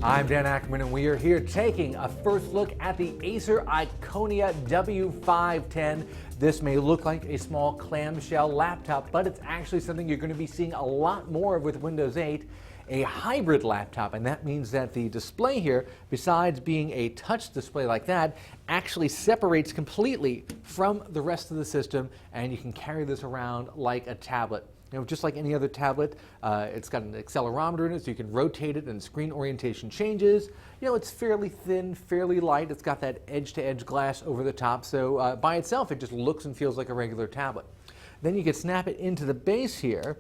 I'm Dan Ackerman, and we are here taking a first look at the Acer Iconia W510. This may look like a small clamshell laptop, but it's actually something you're going to be seeing a lot more of with Windows 8, a hybrid laptop. And that means that the display here, besides being a touch display like that, actually separates completely from the rest of the system, and you can carry this around like a tablet. You know, just like any other tablet, it's got an accelerometer in it, so you can rotate it and screen orientation changes. You know, it's fairly thin, fairly light. It's got that edge-to-edge glass over the top, so by itself, it just looks and feels like a regular tablet. Then you can snap it into the base here,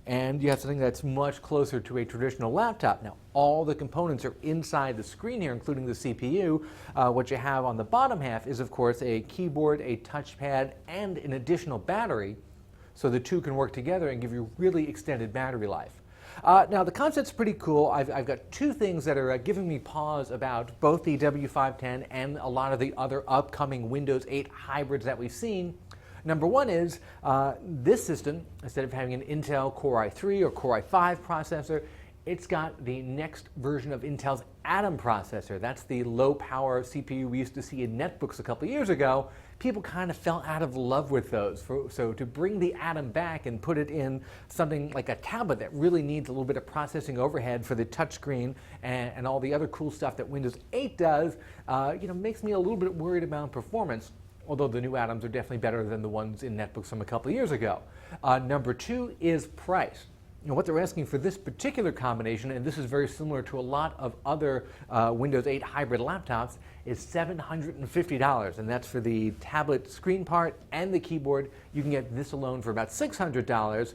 and you have something that's much closer to a traditional laptop. Now, all the components are inside the screen here, including the CPU. What you have on the bottom half is, of course, a keyboard, a touchpad, and an additional battery. So the two can work together and give you really extended battery life. Now the concept's pretty cool. I've got two things that are giving me pause about both the W510 and a lot of the other upcoming Windows 8 hybrids that we've seen. Number one is this system, instead of having an Intel Core i3 or Core i5 processor, it's got the next version of Intel's Atom processor. That's the low-power CPU we used to see in netbooks a couple years ago. People kind of fell out of love with those. So to bring the Atom back and put it in something like a tablet that really needs a little bit of processing overhead for the touchscreen and all the other cool stuff that Windows 8 does, makes me a little bit worried about performance. Although the new Atoms are definitely better than the ones in netbooks from a couple years ago. Number two is price. You know, what they're asking for this particular combination, and this is very similar to a lot of other Windows 8 hybrid laptops, is $750, and that's for the tablet screen part and the keyboard. You can get this alone for about $600.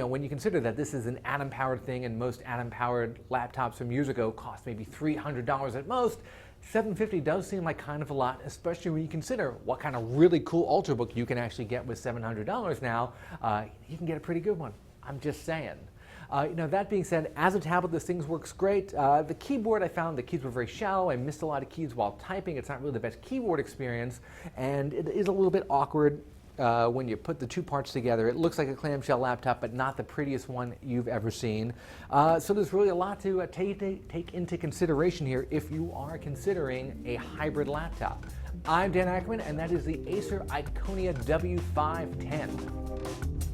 When you consider that this is an Atom-powered thing, and most Atom-powered laptops from years ago cost maybe $300 at most, $750 does seem like kind of a lot, especially when you consider what kind of really cool Ultrabook you can actually get with $700 now. You can get a pretty good one. I'm just saying. That being said, as a tablet, this thing works great. The keyboard, I found the keys were very shallow. I missed a lot of keys while typing. It's not really the best keyboard experience, and it is a little bit awkward when you put the two parts together. It looks like a clamshell laptop, but not the prettiest one you've ever seen. So there's really a lot to take into consideration here if you are considering a hybrid laptop. I'm Dan Ackerman, and that is the Acer Iconia W510.